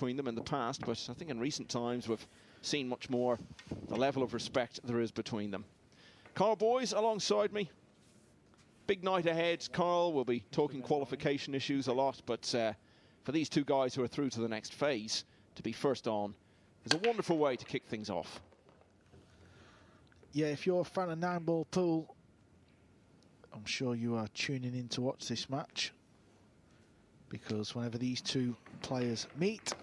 between them in the past, but I think in recent times we've seen much more the level of respect there is between them. Carl Boys alongside me. Big night ahead. Carl will be talking qualification issues a lot, but for these two guys who are through to the next phase, to be first on is a wonderful way to kick things off. Yeah, if you're a fan of Nineball pool, I'm sure you are tuning in to watch this match, because whenever these two players meet,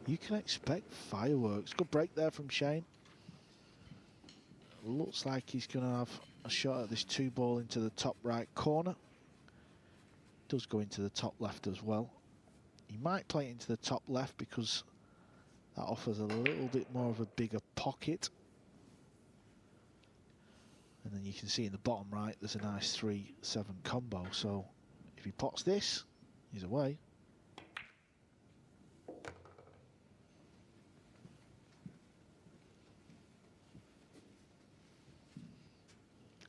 you can expect fireworks. Good break there from Shane. Looks like he's going to have a shot at this 2-ball into the top right corner. Does go into the top left as well. He might play it into the top left because that offers a little bit more of a bigger pocket. And then you can see in the bottom right, there's a nice 3-7 combo. So if he pots this, he's away.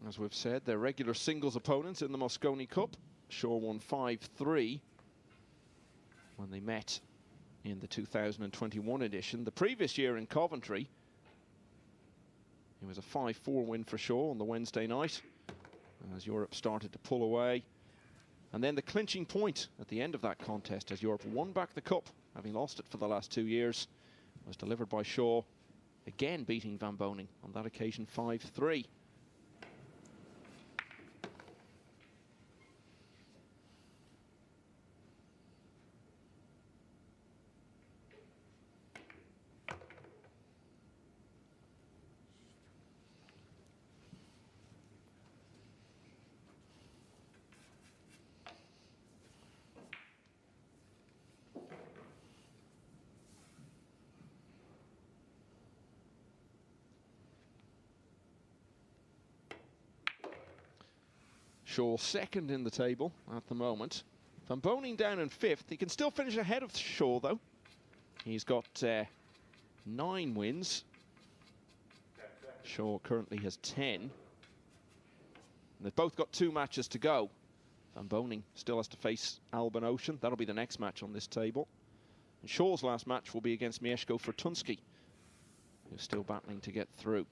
As we've said, their regular singles opponents in the Mosconi Cup. Shaw won 5-3 when they met in the 2021 edition. The previous year in Coventry, it was a 5-4 win for Shaw on the Wednesday night as Europe started to pull away. And then the clinching point at the end of that contest as Europe won back the cup, having lost it for the last 2 years, was delivered by Shaw, again beating Van Boening on that occasion 5-3. Shaw second in the table at the moment. Van Boening down in 5th. He can still finish ahead of Shaw, though. He's got 9 wins. Shaw currently has 10. And they've both got 2 matches to go. Van Boening still has to face Alban Ocean. That'll be the next match on this table. And Shaw's last match will be against Mieszko Fortunski, who's still battling to get through.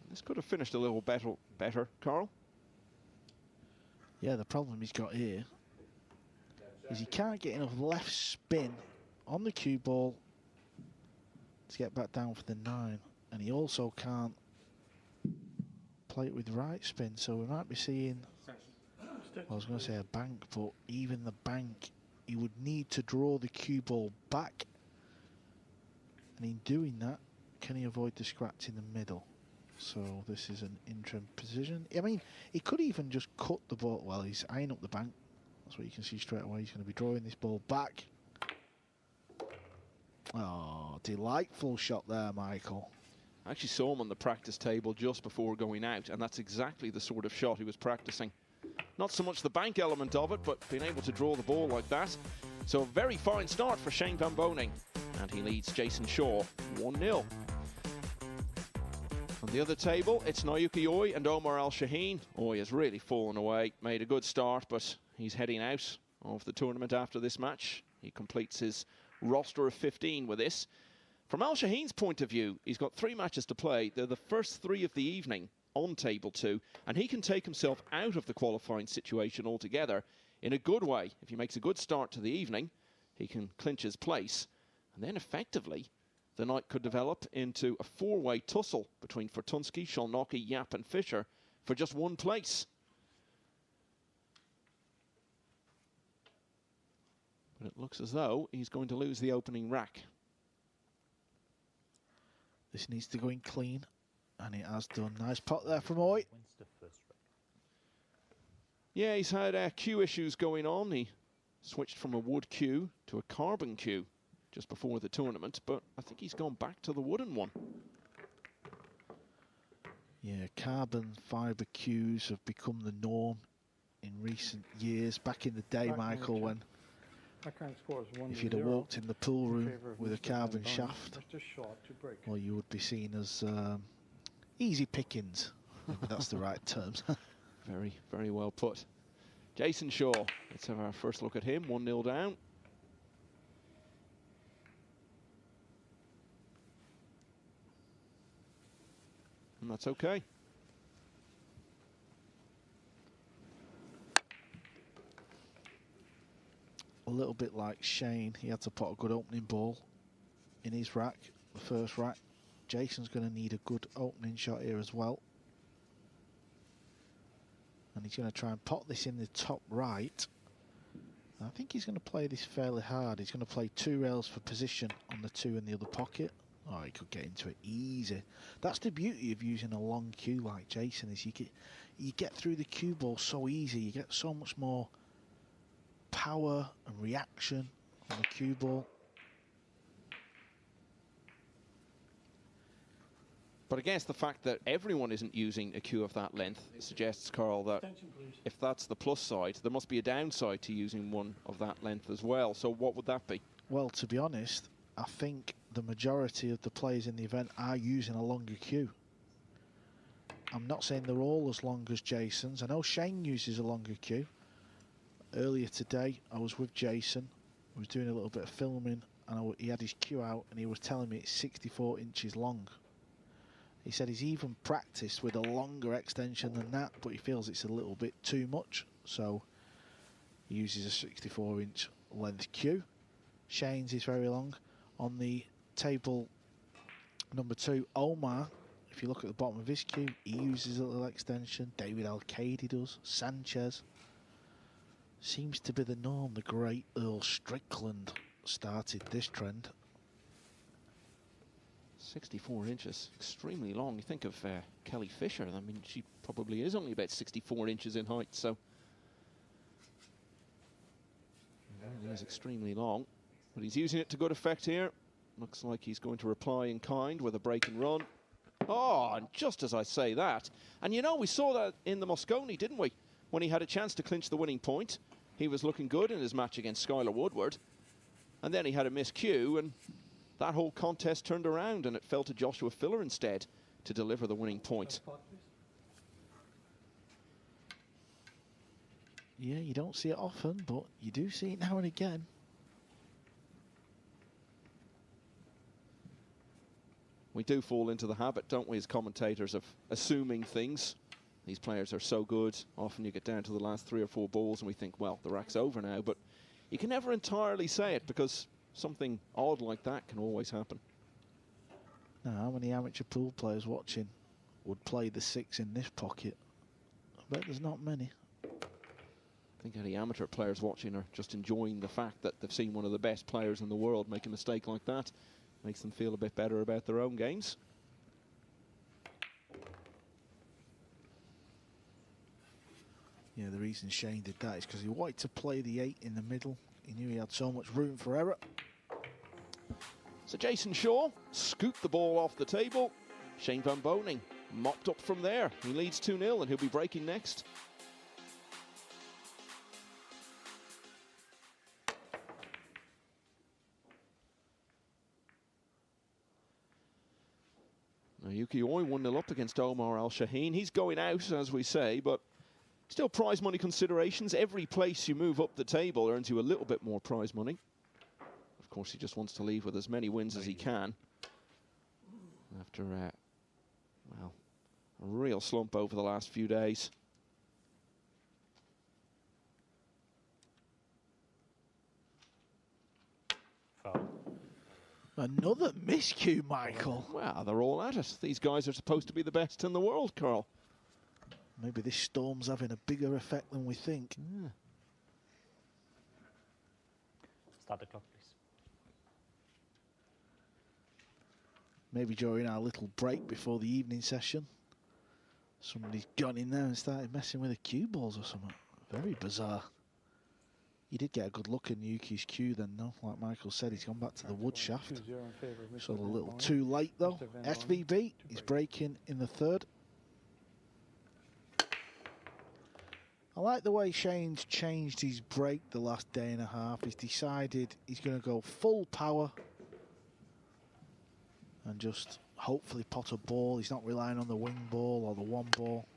This could have finished a little better, Carl. Yeah, the problem he's got here is he can't get enough left spin on the cue ball to get back down for the 9. And he also can't play it with right spin, so we might be seeing, well, I was going to say a bank, but even the bank, he would need to draw the cue ball back. And in doing that, can he avoid the scratch in the middle? So this is an interim position. I mean, he could even just cut the ball. Well, he's eyeing up the bank. That's what you can see straight away. He's going to be drawing this ball back. Oh, delightful shot there, Michael. I actually saw him on the practice table just before going out, and that's exactly the sort of shot he was practicing. Not so much the bank element of it, but being able to draw the ball like that. So a very fine start for Shane Van Boening, and he leads Jayson Shaw 1-0. On the other table, it's Naoki Oi and Omar Al-Shaheen. Oi has really fallen away, made a good start, but he's heading out of the tournament after this match. He completes his roster of 15 with this. From Al-Shaheen's point of view, he's got 3 matches to play. They're the first 3 of the evening on table 2, and he can take himself out of the qualifying situation altogether in a good way. If he makes a good start to the evening, he can clinch his place, and then effectively the night could develop into a 4-way tussle between Fortunski, Szolnocki, Yap and Fischer for just 1 place. But it looks as though he's going to lose the opening rack. This needs to go in clean, and it has done. Nice pot there from Oi. Yeah, he's had cue issues going on. He switched from a wood cue to a carbon cue just before the tournament, but I think he's gone back to the wooden one. Yeah, carbon fibre cues have become the norm in recent years. Back in the day, Michael, when if you'd have walked in the pool room with a carbon shaft, well, you would be seen as easy pickings. Maybe that's the right term. Very, very well put. Jayson Shaw, let's have our first look at him, 1-0 down. And that's okay. A little bit like Shane, he had to put a good opening ball in his rack, the first rack. Jayson's going to need a good opening shot here as well. And he's going to try and pot this in the top right. I think he's going to play this fairly hard. He's going to play 2 rails for position on the 2 in the other pocket. Oh, he could get into it easy. That's the beauty of using a long cue like Jayson, is you get through the cue ball so easy. You get so much more power and reaction on the cue ball. But I guess the fact that everyone isn't using a cue of that length suggests, Carl, that if that's the plus side, there must be a downside to using one of that length as well. So what would that be? Well, to be honest, I think the majority of the players in the event are using a longer cue. I'm not saying they're all as long as Jayson's. I know Shane uses a longer cue. Earlier today, I was with Jayson. I was doing a little bit of filming, and he had his cue out, and he was telling me it's 64 inches long. He said he's even practiced with a longer extension than that, but he feels it's a little bit too much, so he uses a 64-inch length cue. Shane's is very long. On the table number 2, Omar, if you look at the bottom of his cue, he uses a little extension. David Al-Qaedi does. Sanchez seems to be the norm. The great Earl Strickland started this trend. 64 inches, extremely long. You think of Kelly Fisher, I mean, she probably is only about 64 inches in height, so it is extremely long. But he's using it to good effect here. Looks like he's going to reply in kind with a break and run. Oh, and just as I say that, and you know, we saw that in the Moscone, didn't we? When he had a chance to clinch the winning point, he was looking good in his match against Skylar Woodward, and then he had a miscue, and that whole contest turned around, and it fell to Joshua Filler instead to deliver the winning point. Yeah, you don't see it often, but you do see it now and again. We do fall into the habit, don't we, as commentators, of assuming things. These players are so good. Often you get down to the last 3 or 4 balls and we think, well, the rack's over now. But you can never entirely say it, because something odd like that can always happen. Now, how many amateur pool players watching would play the 6 in this pocket? I bet there's not many. I think any amateur players watching are just enjoying the fact that they've seen one of the best players in the world make a mistake like that. Makes them feel a bit better about their own games. Yeah, the reason Shane did that is because he wanted to play the 8 in the middle. He knew he had so much room for error. So Jayson Shaw scooped the ball off the table. Shane van Boening mopped up from there. He leads 2-0 and he'll be breaking next. Now Yuki Oi 1-0 up against Omar Al-Shaheen. He's going out, as we say, but still prize money considerations. Every place you move up the table earns you a little bit more prize money. Of course, he just wants to leave with as many wins as he can after, well, a real slump over the last few days. Foul. Another miscue, Michael. Well, they're all at it. These guys are supposed to be the best in the world, Carl. Maybe this storm's having a bigger effect than we think. Yeah. Start the clock, please. Maybe during our little break before the evening session, somebody's gone in there and started messing with the cue balls or something. Very bizarre. He did get a good look in Yuki's cue then, though. Like Michael said, he's gone back to the wood shaft. So a little too late, though. SVB is breaking in the 3rd. I like the way Shane's changed his break the last day and a half. He's decided he's going to go full power and just hopefully pot a ball. He's not relying on the wing ball or the 1 ball.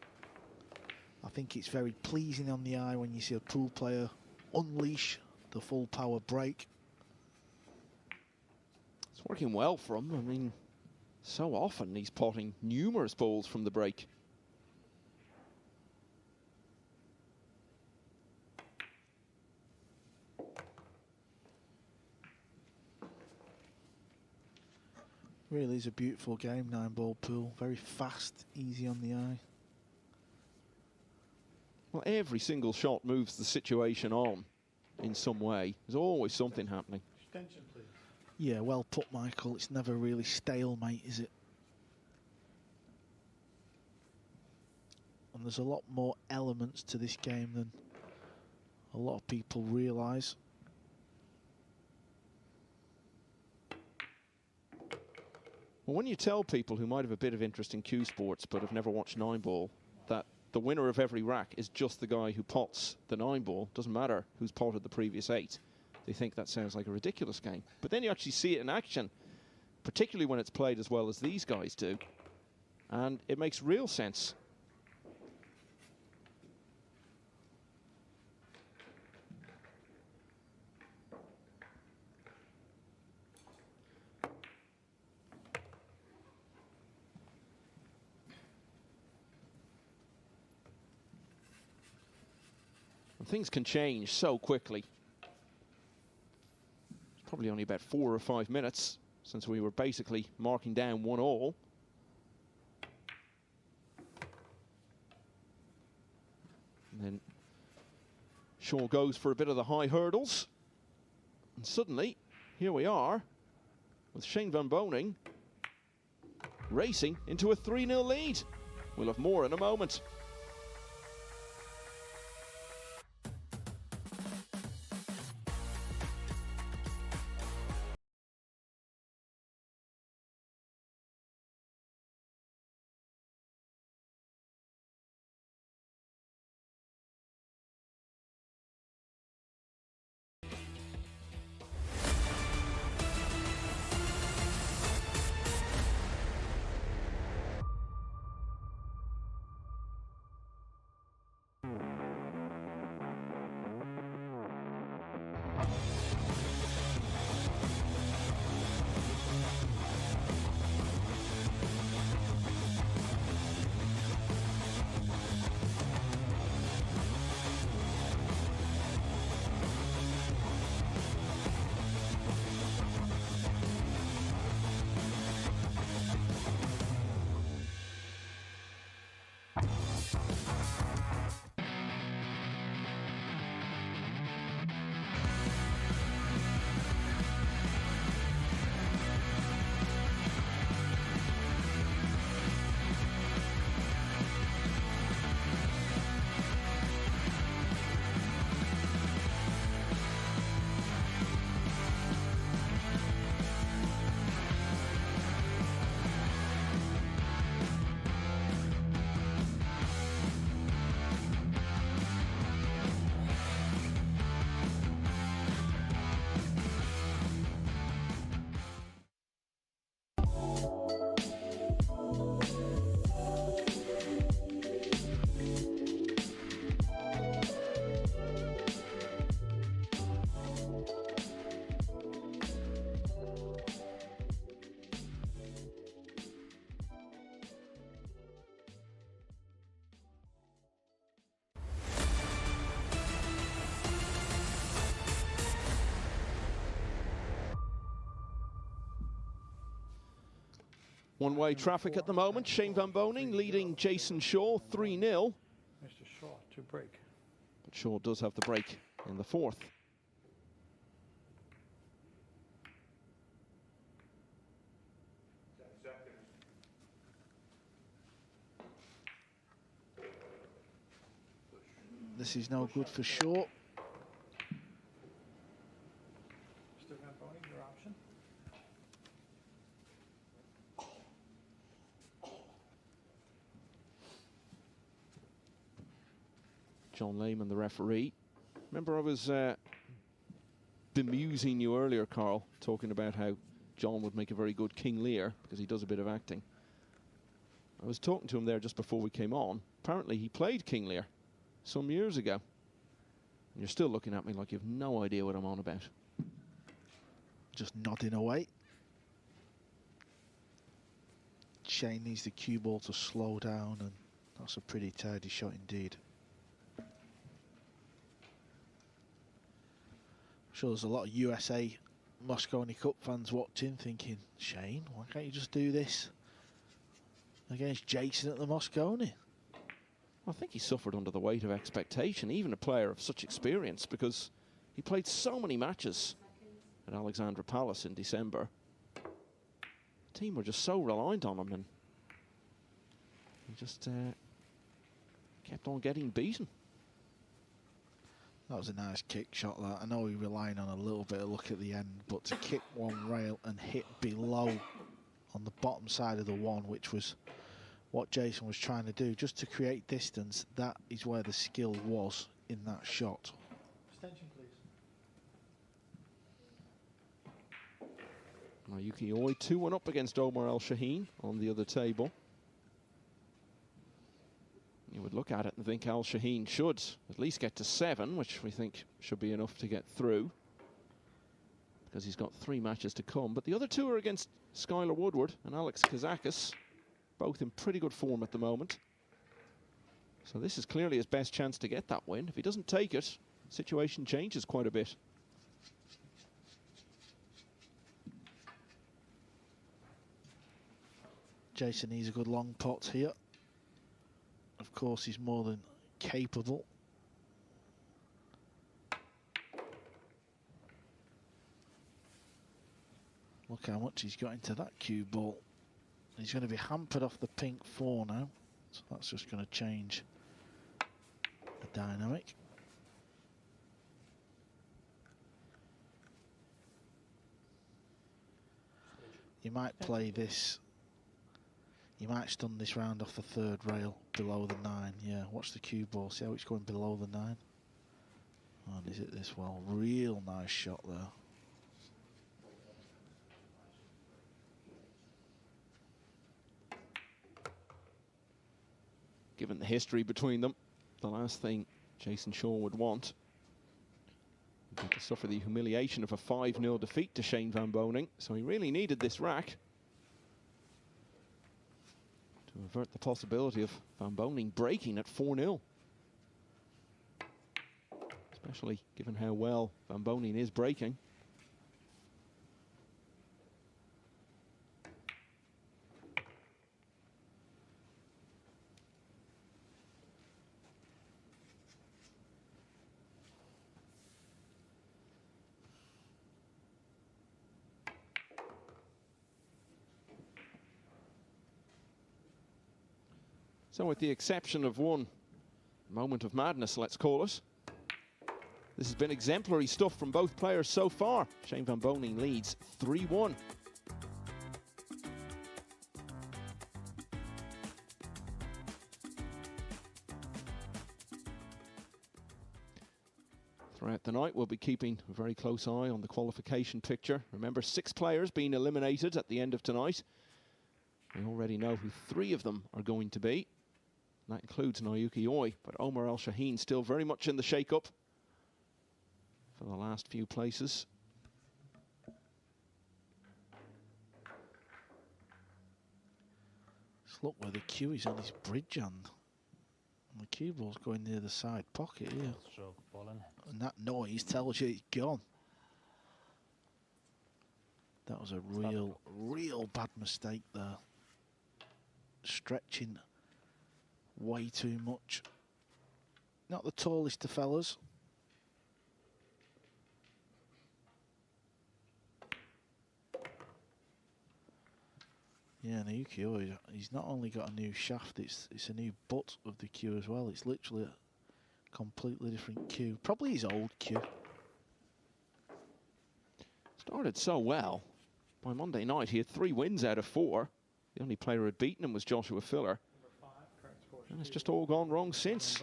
I think it's very pleasing on the eye when you see a pool player unleash the full power break. It's working well for him. I mean, so often he's potting numerous balls from the break. Really is a beautiful game, 9-ball pool. Very fast, easy on the eye. Well, every single shot moves the situation on in some way. There's always something happening. Extension, please. Yeah, well put, Michael. It's never really stalemate, is it? And there's a lot more elements to this game than a lot of people realise. Well, when you tell people who might have a bit of interest in cue sports but have never watched 9-ball that the winner of every rack is just the guy who pots the 9-ball, doesn't matter who's potted the previous 8, they think that sounds like a ridiculous game. But then you actually see it in action, particularly when it's played as well as these guys do, and it makes real sense. Things can change so quickly. It's probably only about 4 or 5 minutes since we were basically marking down 1-all. And then Shaw goes for a bit of the high hurdles. And suddenly, here we are with Shane van Boening racing into a 3-0 lead. We'll have more in a moment. One-way traffic at the moment. Shane van Boening leading Jayson Shaw 3-0. Mr. Shaw to break. But Shaw does have the break in the 4th. This is no good for Shaw. Mr. Van Boening, your option. John Lehman, the referee. Remember I was bemusing you earlier, Carl, talking about how John would make a very good King Lear because he does a bit of acting. I was talking to him there just before we came on. Apparently he played King Lear some years ago. And you're still looking at me like you've no idea what I'm on about. Just nodding away. Shane needs the cue ball to slow down, and that's a pretty tidy shot indeed. I'm sure there's a lot of USA Mosconi Cup fans watching thinking, Shane, why can't you just do this against Jayson at the Mosconi? I think he suffered under the weight of expectation, even a player of such experience, because he played so many matches at Alexandra Palace in December. The team were just so reliant on him, and he just kept on getting beaten. That was a nice kick shot, that. I know he relying on a little bit of luck at the end, but to kick one rail and hit below on the bottom side of the one, which was what Jayson was trying to do, just to create distance, that is where the skill was in that shot. Extension, please. Yuki Oi 2-1 up against Omar Al Shaheen on the other table. You would look at it and think Al Shaheen should at least get to 7, which we think should be enough to get through, because he's got 3 matches to come. But the other 2 are against Skylar Woodward and Alex Kazakis, both in pretty good form at the moment. So this is clearly his best chance to get that win. If he doesn't take it, the situation changes quite a bit. Jayson needs a good long pot here. Of course, he's more than capable. Look how much he's got into that cue ball. He's going to be hampered off the pink 4 now, so that's just going to change the dynamic. You might play this. You might stun this round off the 3rd rail below the 9. Yeah, watch the cue ball. See how it's going below the 9. Oh, and is it this well? Real nice shot there. Given the history between them, the last thing Jayson Shaw would want would be to suffer the humiliation of a 5-0 defeat to Shane Van Boening. So he really needed this rack to avert the possibility of Van Boening breaking at 4-0. Especially given how well Van Boening is breaking. So with the exception of one moment of madness, let's call it, this has been exemplary stuff from both players so far. Shane Van Boening leads 3-1. Throughout the night, we'll be keeping a very close eye on the qualification picture. Remember, 6 players being eliminated at the end of tonight. We already know who 3 of them are going to be. That includes Yuki Oi, but Omar Al Shaheen still very much in the shake-up for the last few places. Just look where the cue is on his bridge hand. And the cue ball's going near the side pocket here. And that noise tells you it's gone. That was a real bad mistake there. Stretching way too much. Not the tallest of fellas. Yeah, and Yuki Oi, he's not only got a new shaft, it's a new butt of the cue as well. It's literally a completely different cue. Probably his old cue. Started so well. By Monday night, he had 3 wins out of 4. The only player who had beaten him was Joshua Filler. And it's just all gone wrong since.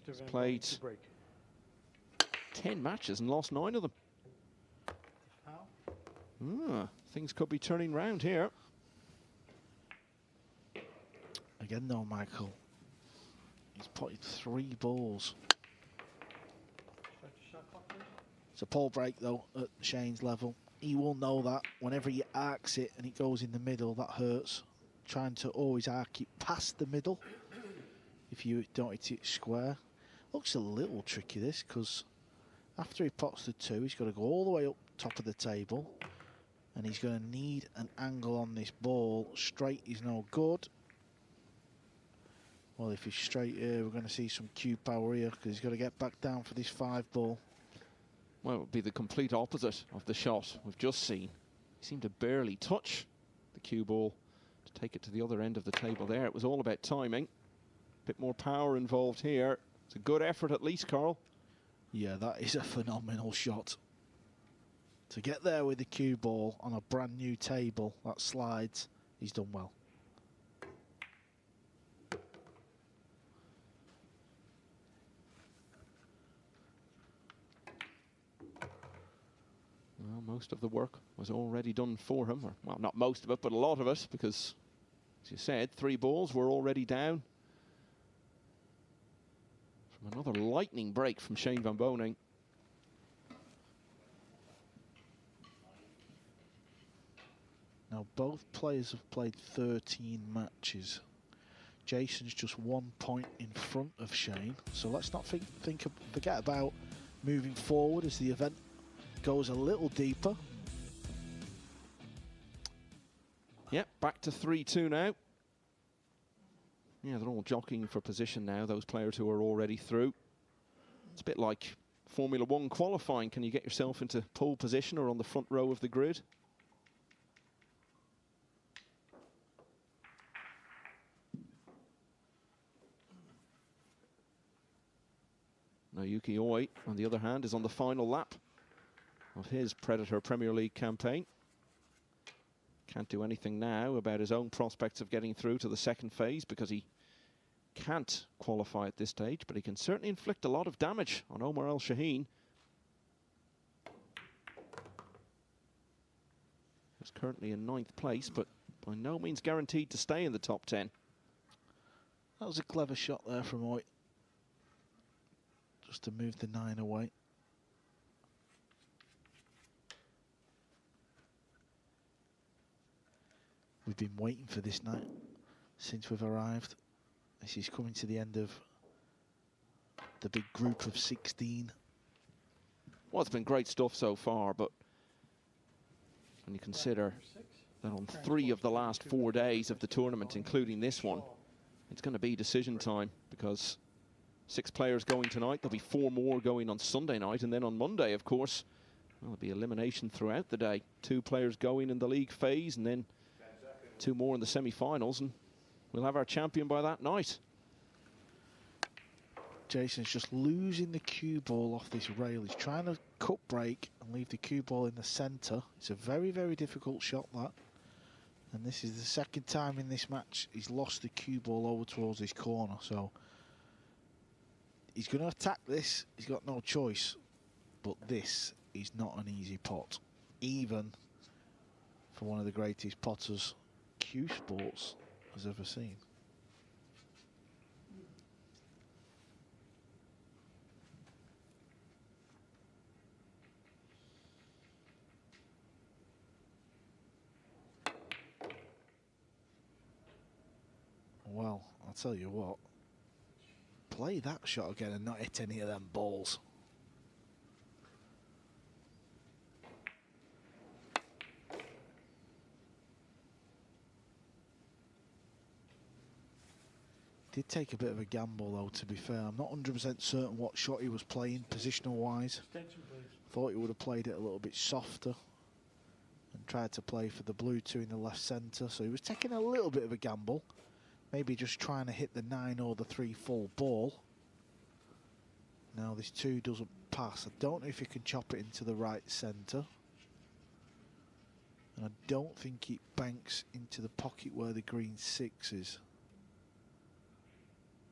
He's played 10 matches and lost 9 of them. Things could be turning round here. Again though, Michael, He's potted 3 balls. Start your shot clock, please. It's a pull break though at Shane's level. He will know that whenever he arcs it and it goes in the middle, that hurts. Trying to always arc it past the middle if you don't hit it square. Looks a little tricky this, because after he pots the 2, he's got to go all the way up top of the table, and he's going to need an angle on this ball. Straight is no good. Well, if he's straight here, we're going to see some cue power here, because he's got to get back down for this 5 ball. Well, it would be the complete opposite of the shot we've just seen. He seemed to barely touch the cue ball to take it to the other end of the table there. It was all about timing. A bit more power involved here. It's a good effort at least, Carl. Yeah, that is a phenomenal shot. To get there with the cue ball on a brand new table that slides, he's done well. Well, most of the work was already done for him. Or, well, not most of it, but a lot of it, because, as you said, 3 balls were already down. From another lightning break from Shane van Boening. Now, both players have played 13 matches. Jayson's just 1 point in front of Shane. So let's not forget about moving forward as the event goes a little deeper. Yep, back to 3-2 now. Yeah, they're all jockeying for position now, those players who are already through. It's a bit like Formula 1 qualifying. Can you get yourself into pole position or on the front row of the grid? Naoki Oi, on the other hand, is on the final lap of his Predator Premier League campaign. Can't do anything now about his own prospects of getting through to the second phase because he can't qualify at this stage, but he can certainly inflict a lot of damage on Omar El Shaheen. He's currently in 9th place, but by no means guaranteed to stay in the top 10. That was a clever shot there from Oi, just to move the 9 away. We've been waiting for this night since we've arrived. This is coming to the end of the big group of 16. Well, it's been great stuff so far, but when you consider that on 3 of the last 4 days of the tournament, including this one, it's going to be decision time, because 6 players going tonight, there'll be 4 more going on Sunday night, and then on Monday, of course, well, there'll be elimination throughout the day. 2 players going in the league phase, and then 2 more in the semi-finals, and we'll have our champion by that night. Jayson's just losing the cue ball off this rail. He's trying to cut break and leave the cue ball in the centre. It's a very, very difficult shot, that. And this is the second time in this match he's lost the cue ball over towards his corner. So he's going to attack this. He's got no choice. But this is not an easy pot, even for one of the greatest potters Q Sports has ever seen. Well, I'll tell you what, play that shot again and not hit any of them balls. Did take a bit of a gamble though, to be fair. I'm not 100% certain what shot he was playing positional wise. Thought he would have played it a little bit softer and tried to play for the blue 2 in the left centre. So he was taking a little bit of a gamble. Maybe just trying to hit the 9 or the 3 full ball. Now this 2 doesn't pass. I don't know if he can chop it into the right centre. And I don't think it banks into the pocket where the green 6 is.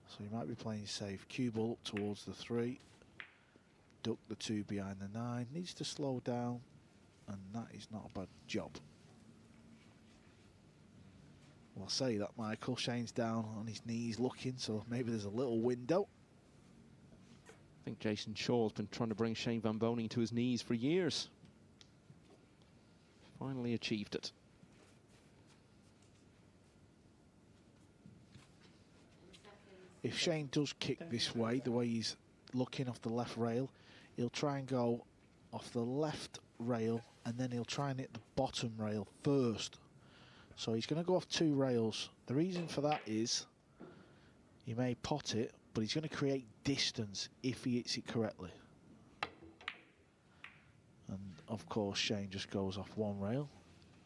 So he might be playing safe. Cue ball up towards the 3. Duck the 2 behind the 9. Needs to slow down. And that is not a bad job. Well, say that, Michael. Shane's down on his knees looking, so maybe there's a little window. I think Jason Shaw's been trying to bring Shane Van Boening to his knees for years. Finally achieved it. If Shane does kick this way, the way he's looking off the left rail, he'll try and go off the left rail and then he'll try and hit the bottom rail first. So he's going to go off 2 rails. The reason for that is he may pot it, but he's going to create distance if he hits it correctly. And of course Shane just goes off 1 rail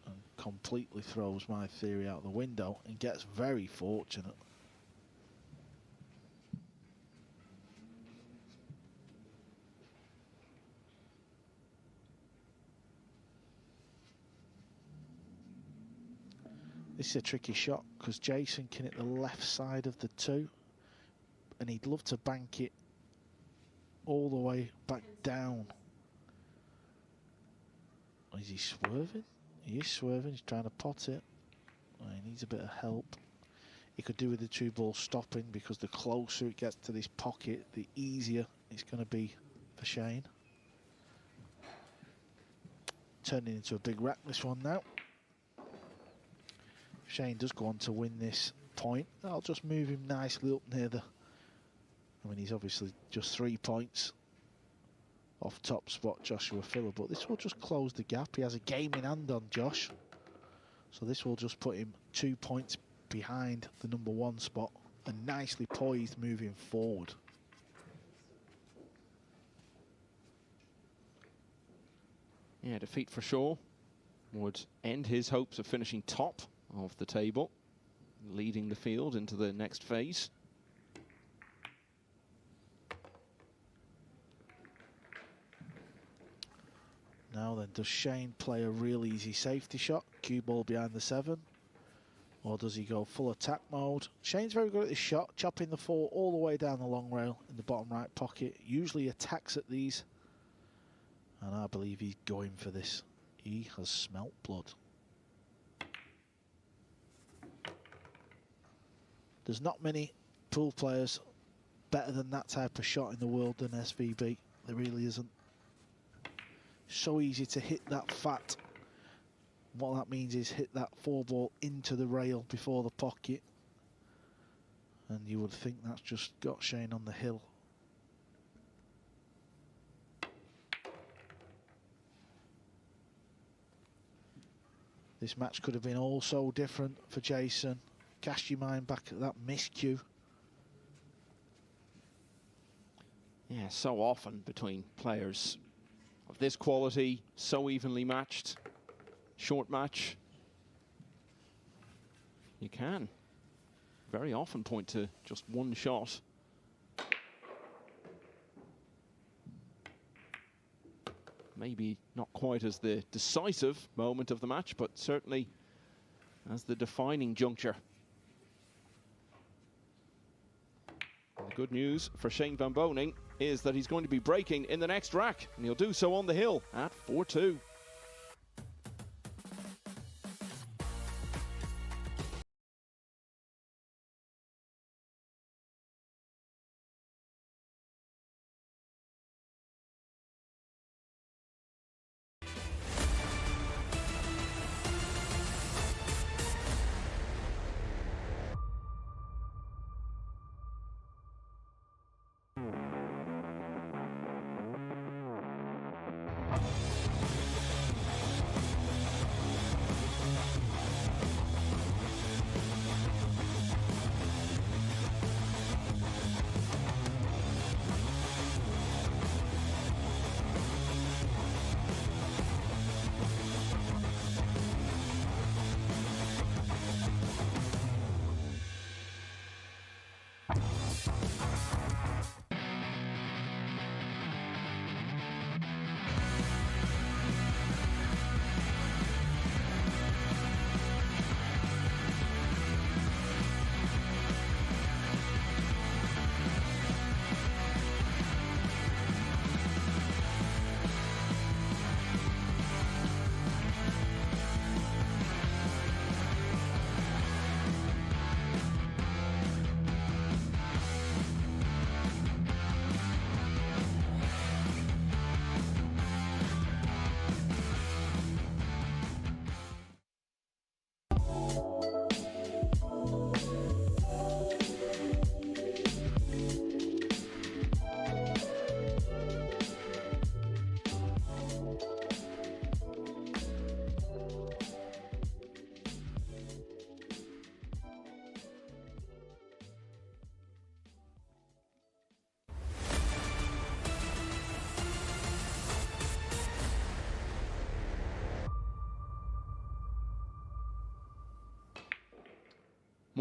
and completely throws my theory out the window and gets very fortunate. This is a tricky shot because Jayson can hit the left side of the 2 and he'd love to bank it all the way back down. Is he swerving? He is swerving, he's trying to pot it. Oh, he needs a bit of help. He could do with the 2 ball stopping because the closer it gets to this pocket, the easier it's going to be for Shane. Turning into a big rack, this one now. Shane does go on to win this point. I'll just move him nicely up near the... I mean, he's obviously just 3 points off top spot Joshua Filler, but this will just close the gap. He has a game in hand on Josh. So this will just put him 2 points behind the number 1 spot and nicely poised moving forward. Yeah, defeat for Shaw would end his hopes of finishing top of the table, leading the field into the next phase. Now then, does Shane play a real easy safety shot, cue ball behind the 7, or does he go full attack mode? Shane's very good at this shot, chopping the 4 all the way down the long rail in the bottom right pocket, usually attacks at these, and I believe he's going for this. He has smelt blood. There's not many pool players better than that type of shot in the world than SVB. There really isn't. So easy to hit that fat. What that means is hit that 4 ball into the rail before the pocket. And you would think that's just got Shane on the hill. This match could have been all so different for Jayson. Cast your mind back at that miscue. Yeah, so often between players of this quality, so evenly matched, short match, you can very often point to just 1 shot. Maybe not quite as the decisive moment of the match, but certainly as the defining juncture. The good news for Shane Van Boening is that he's going to be breaking in the next rack, and he'll do so on the hill at 4-2.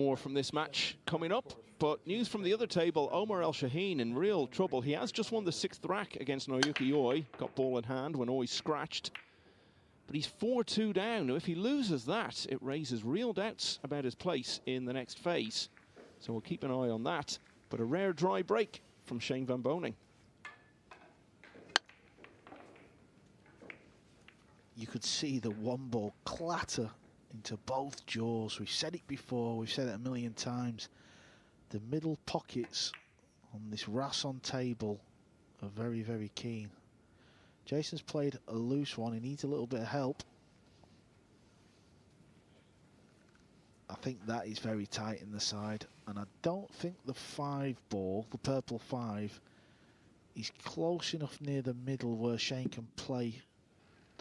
More from this match coming up, but news from the other table, Omar El Shaheen in real trouble. He has just won the 6th rack against Noyuki Oi, got ball in hand when Oi scratched, but he's 4-2 down. Now if he loses that, it raises real doubts about his place in the next phase, so we'll keep an eye on that. But a rare dry break from Shane van Boening. You could see the one ball clatter into both jaws. We've said it before, we've said it a million times. The middle pockets on this Rasson table are very, very keen. Jayson's played a loose one, he needs a little bit of help. I think that is very tight in the side, and I don't think the 5 ball, the purple 5, is close enough near the middle where Shane can play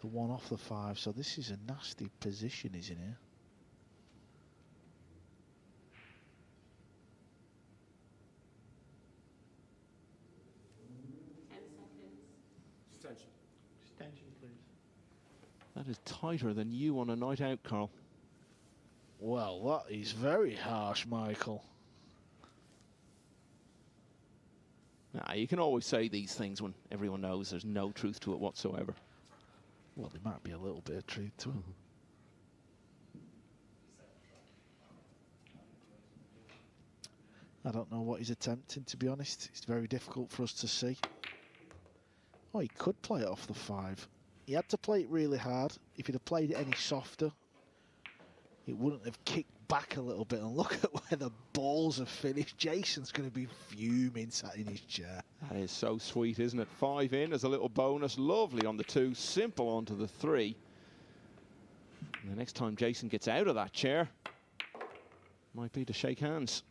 the one off the 5, so this is a nasty position, isn't it? Extension, please. That is tighter than you on a night out, Carl. Well, that is very harsh, Michael. Nah, you can always say these things when everyone knows there's no truth to it whatsoever. Well, there might be a little bit of truth to it. I don't know what he's attempting, to be honest. It's very difficult for us to see. Oh, he could play it off the 5. He had to play it really hard. If he'd have played it any softer, it wouldn't have kicked back a little bit. And look at where the balls have finished. Jayson's going to be fuming sat in his chair. That is so sweet, isn't it? 5 in as a little bonus. Lovely on the 2, simple onto the 3. And the next time Jayson gets out of that chair, might be to shake hands.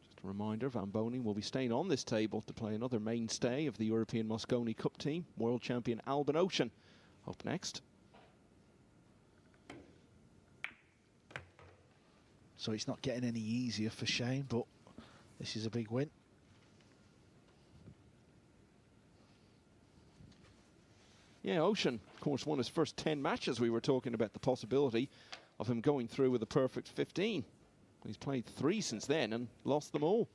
Just a reminder, Van Boening will be staying on this table to play another mainstay of the European Mosconi Cup team, world champion Albin Ocean, up next. So it's not getting any easier for Shane, but this is a big win. Yeah, Ocean, of course, won his first 10 matches. We were talking about the possibility of him going through with a perfect 15. He's played 3 since then and lost them all.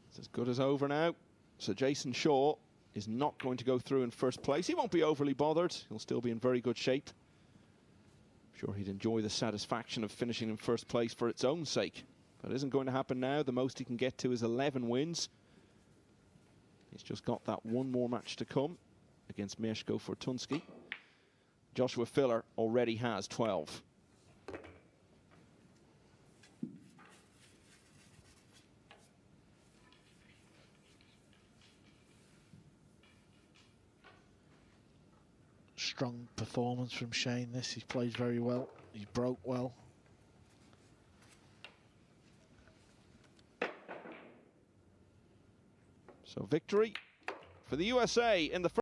It's as good as over now. So Jayson Shaw is not going to go through in first place. He won't be overly bothered. He'll still be in very good shape. I'm sure he'd enjoy the satisfaction of finishing in first place for its own sake. But it isn't going to happen now. The most he can get to is 11 wins. He's just got that one more match to come against Mieszko Fortunski. Joshua Filler already has 12. Strong performance from Shane this. He plays very well. He broke well. So victory for the USA in the first.